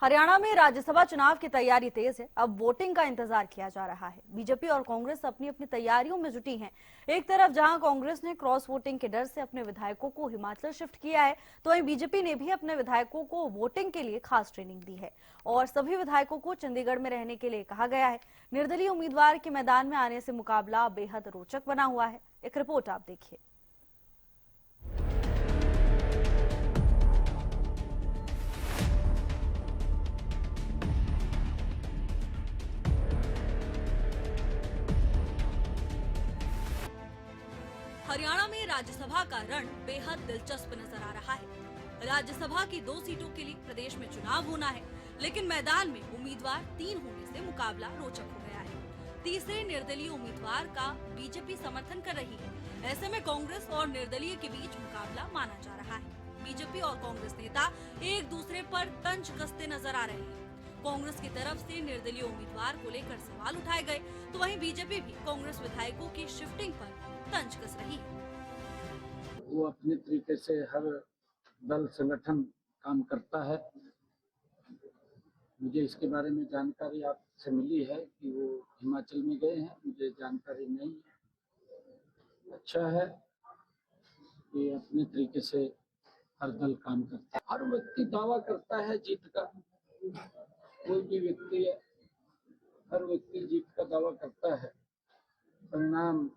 हरियाणा में राज्यसभा चुनाव की तैयारी तेज है। अब वोटिंग का इंतजार किया जा रहा है। बीजेपी और कांग्रेस अपनी अपनी तैयारियों में जुटी हैं। एक तरफ जहां कांग्रेस ने क्रॉस वोटिंग के डर से अपने विधायकों को हिमाचल शिफ्ट किया है, तो वहीं बीजेपी ने भी अपने विधायकों को वोटिंग के लिए खास ट्रेनिंग दी है और सभी विधायकों को चंडीगढ़ में रहने के लिए कहा गया है। निर्दलीय उम्मीदवार के मैदान में आने से मुकाबला बेहद रोचक बना हुआ है। एक रिपोर्ट आप देखिए। हरियाणा में राज्यसभा का रण बेहद दिलचस्प नजर आ रहा है। राज्यसभा की 2 सीटों के लिए प्रदेश में चुनाव होना है, लेकिन मैदान में उम्मीदवार 3 होने से मुकाबला रोचक हो गया है। तीसरे निर्दलीय उम्मीदवार का बीजेपी समर्थन कर रही है। ऐसे में कांग्रेस और निर्दलीय के बीच मुकाबला माना जा रहा है। बीजेपी और कांग्रेस नेता एक दूसरे पर तंज कसते नजर आ रहे हैं। कांग्रेस की तरफ से निर्दलीय उम्मीदवार को लेकर सवाल उठाए गए, तो वहीं बीजेपी भी कांग्रेस विधायकों की शिफ्टिंग पर तंज कस रही है। वो अपने तरीके से हर दल संगठन काम करता है। मुझे इसके बारे में जानकारी आपसे मिली है कि वो हिमाचल में गए हैं, मुझे जानकारी नहीं है। अच्छा है कि अपने तरीके से हर दल काम करता है। हर व्यक्ति दावा करता है जीत का। कोई भी व्यक्ति है, हर व्यक्ति जीत का दावा करता है। परिणाम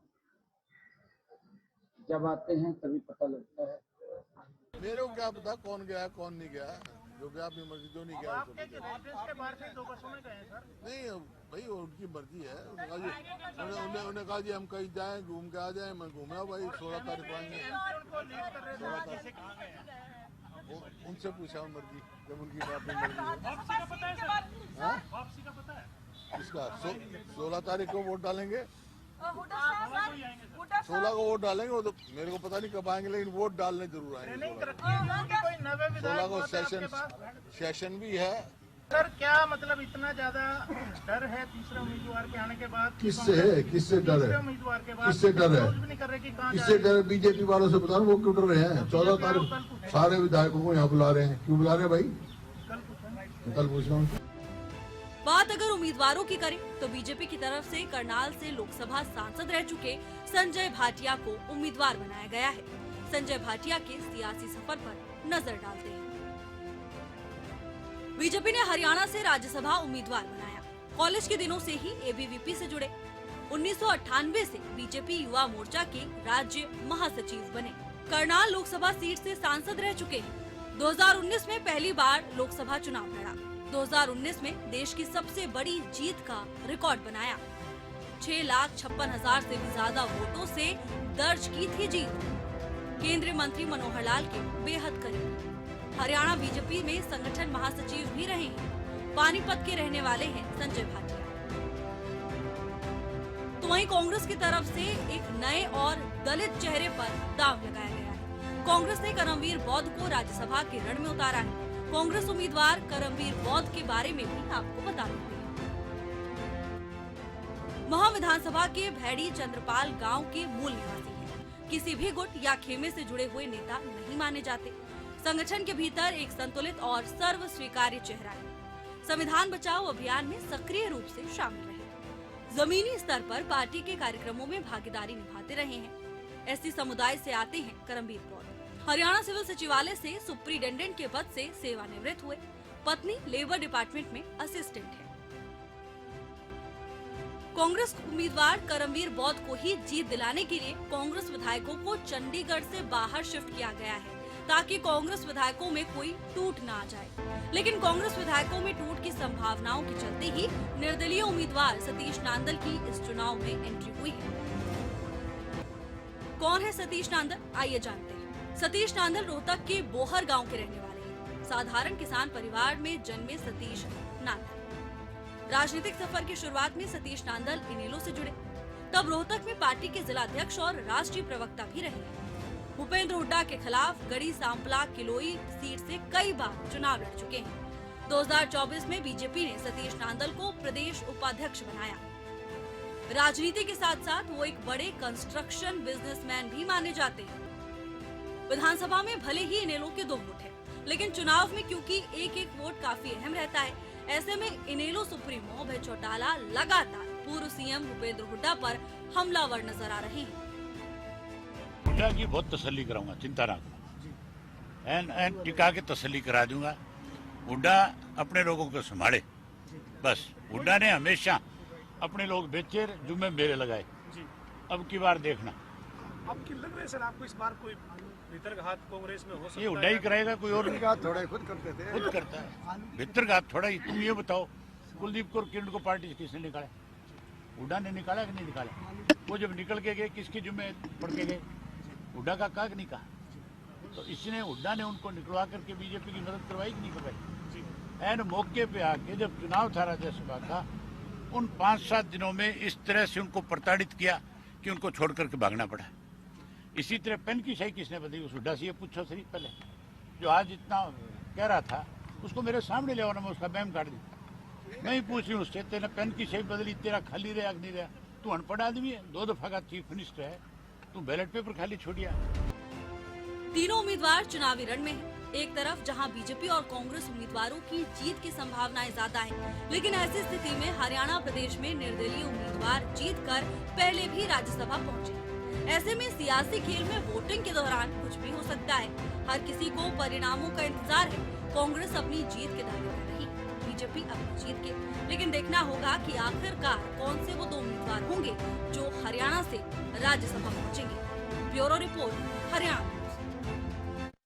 जब आते हैं तभी पता लगता है। मेरे को क्या पता कौन गया कौन नहीं गया, जो गया अपनी मर्जी, जो नहीं गया आपके रेफरेंस के बाहर से 2 बसों में गए सर? नहीं भाई, उनकी मर्जी है। उन्होंने कहा जी हम कहीं जाएं, घूम के आ जाएं। मैं घूमा भाई, 16 तारीख को आएंगे। उनसे पूछा मर्जी, जब उनकी अपनी मर्जी है। वापसी का पता है सर? वापसी का पता है किसका? 16 तारीख को वोट डालेंगे। 16 को वोट डालेंगे। वो तो मेरे को पता नहीं कब आएंगे, लेकिन वोट डालने जरूर आएंगे। 16 को सेशन भी है सर। क्या मतलब इतना ज्यादा डर है तीसरे उम्मीदवार के आने के बाद? किससे है? किससे डर है? उम्मीदवार के बाद किससे डर है? भी नहीं कर रहे कि कहाँ किससे डर? बीजेपी वालों से बता, वो क्यों डर रहे हैं? 14 तारीख सारे विधायकों को यहाँ बुला रहे हैं। क्यों बुला रहे हैं भाई? कल पूछ रहा हूँ। बात अगर उम्मीदवारों की करें तो बीजेपी की तरफ से करनाल से लोकसभा सांसद रह चुके संजय भाटिया को उम्मीदवार बनाया गया है। संजय भाटिया के सियासी सफर पर नजर डालते हैं। बीजेपी ने हरियाणा से राज्यसभा उम्मीदवार बनाया। कॉलेज के दिनों से ही एबीवीपी से जुड़े। 1998 से बीजेपी युवा मोर्चा के राज्य महासचिव बने। करनाल लोकसभा सीट से सांसद रह चुके हैं। 2019 में पहली बार लोकसभा चुनाव लड़ा। 2019 में देश की सबसे बड़ी जीत का रिकॉर्ड बनाया। 6,56,000 से भी ज्यादा वोटों से दर्ज की थी जीत। केंद्रीय मंत्री मनोहर लाल के बेहद करीब। हरियाणा बीजेपी में संगठन महासचिव भी रहे हैं। पानीपत के रहने वाले हैं संजय भाटिया। तो वहीं कांग्रेस की तरफ से एक नए और दलित चेहरे पर दांव लगाया गया है। कांग्रेस ने करमवीर बौद्ध को राज्यसभा के रण में उतारा है। कांग्रेस उम्मीदवार करमवीर बौद्ध के बारे में भी आपको बता देंगे। महा विधानसभा के भैड़ी चंद्रपाल गांव के मूल निवासी हैं। किसी भी गुट या खेमे से जुड़े हुए नेता नहीं माने जाते। संगठन के भीतर एक संतुलित और सर्व स्वीकार्य चेहरा है। संविधान बचाओ अभियान में सक्रिय रूप से शामिल रहे। जमीनी स्तर पर पार्टी के कार्यक्रमों में भागीदारी निभाते रहे हैं। एससी समुदाय से आते हैं करमवीर बौद्ध। हरियाणा सिविल सचिवालय से सुप्रीडेंडेंट के पद से सेवानिवृत्त हुए। पत्नी लेबर डिपार्टमेंट में असिस्टेंट है। कांग्रेस उम्मीदवार करमवीर बौद्ध को ही जीत दिलाने के लिए कांग्रेस विधायकों को चंडीगढ़ से बाहर शिफ्ट किया गया है, ताकि कांग्रेस विधायकों में कोई टूट न आ जाए। लेकिन कांग्रेस विधायकों में टूट की संभावनाओं के चलते ही निर्दलीय उम्मीदवार सतीश नांदल की इस चुनाव में एंट्री हुई है। कौन है सतीश नांदल? आइए जानते हैं। सतीश नांदल रोहतक के बोहर गांव के रहने वाले हैं। साधारण किसान परिवार में जन्मे सतीश नांदल राजनीतिक सफर की शुरुआत में सतीश नांदल इनेलो से जुड़े। तब रोहतक में पार्टी के जिला अध्यक्ष और राष्ट्रीय प्रवक्ता भी रहे। भूपेंद्र हुड्डा के खिलाफ गढ़ी सांपला किलोई सीट से कई बार चुनाव लड़ चुके हैं। 2024 में बीजेपी ने सतीश नांदल को प्रदेश उपाध्यक्ष बनाया। राजनीति के साथ साथ वो एक बड़े कंस्ट्रक्शन बिजनेसमैन भी माने जाते हैं। विधानसभा में भले ही इनेलो के 2 गुट हैं, लेकिन चुनाव में क्योंकि एक एक वोट काफी अहम रहता है, ऐसे में इनेलो सुप्रीमो अभय चौटाला लगातार पूर्व सीएम भूपेंद्र हुड्डा पर हमलावर नजर आ रहे हैं। हुड्डा की बहुत तसल्ली कराऊंगा, चिंता ना करो, एन टिका के तसल्ली करा दूंगा। हुड्डा अपने लोगों को संभाले, बस। हुड्डा ने हमेशा अपने लोग बेचे, जुम्मे मेरे लगाए। अब की बार देखना। आपकी लग रही है सर, आपको इस बार कोई भीतरघात कांग्रेस में हो सकता है? ये हुड्डा ही कराएगा, कोई और नहीं। थोड़ा खुद करते थे, खुद करता है भीतरघात थोड़ा ही। तुम ये बताओ, कुलदीप को और किरण को पार्टी से किसने निकाला? हुड्डा ने निकाला कि नहीं निकाला? वो जब निकल के गए किसके जुम्मे पड़ के गए? हुड्डा का काग नहीं कहा। तो इसने हुड्डा ने उनको निकलवा करके बीजेपी की मदद करवाई कि नहीं करवाई? एन मौके पे आके जब चुनाव था राज्यसभा का, उन 5-7 दिनों में इस तरह से उनको प्रताड़ित किया कि उनको छोड़ करके भागना पड़ा। इसी तरह पेन की शाही किसने बदली? उस हुड्डा से ये पूछो सही पहले। जो आज इतना कह रहा था, उसको मेरे सामने ले आओ ना, मैं उसका बैम काट दी। मैं ही पूछ रही हूँ उससे, तेरा पेन की शाही बदली, तेरा खाली रहा कि नहीं रहा? तू अनपढ़ आदमी है, 2 दफा का चीफ मिनिस्टर है, तू बैलेट पेपर खाली छोड़िया। तीनों उम्मीदवार चुनावी रण में हैं। एक तरफ जहां बीजेपी और कांग्रेस उम्मीदवारों की जीत की संभावनाएं ज्यादा हैं, लेकिन ऐसी स्थिति में हरियाणा प्रदेश में निर्दलीय उम्मीदवार जीतकर पहले भी राज्यसभा पहुंचे। ऐसे में सियासी खेल में वोटिंग के दौरान कुछ भी हो सकता है। हर किसी को परिणामों का इंतजार है। कांग्रेस अपनी जीत के दावे कर रही, बीजेपी अपनी जीत के। लेकिन देखना होगा कि आखिरकार कौन से वो 2 उम्मीदवार होंगे जो हरियाणा से राज्यसभा पहुंचेंगे। Bureau report, Haryana.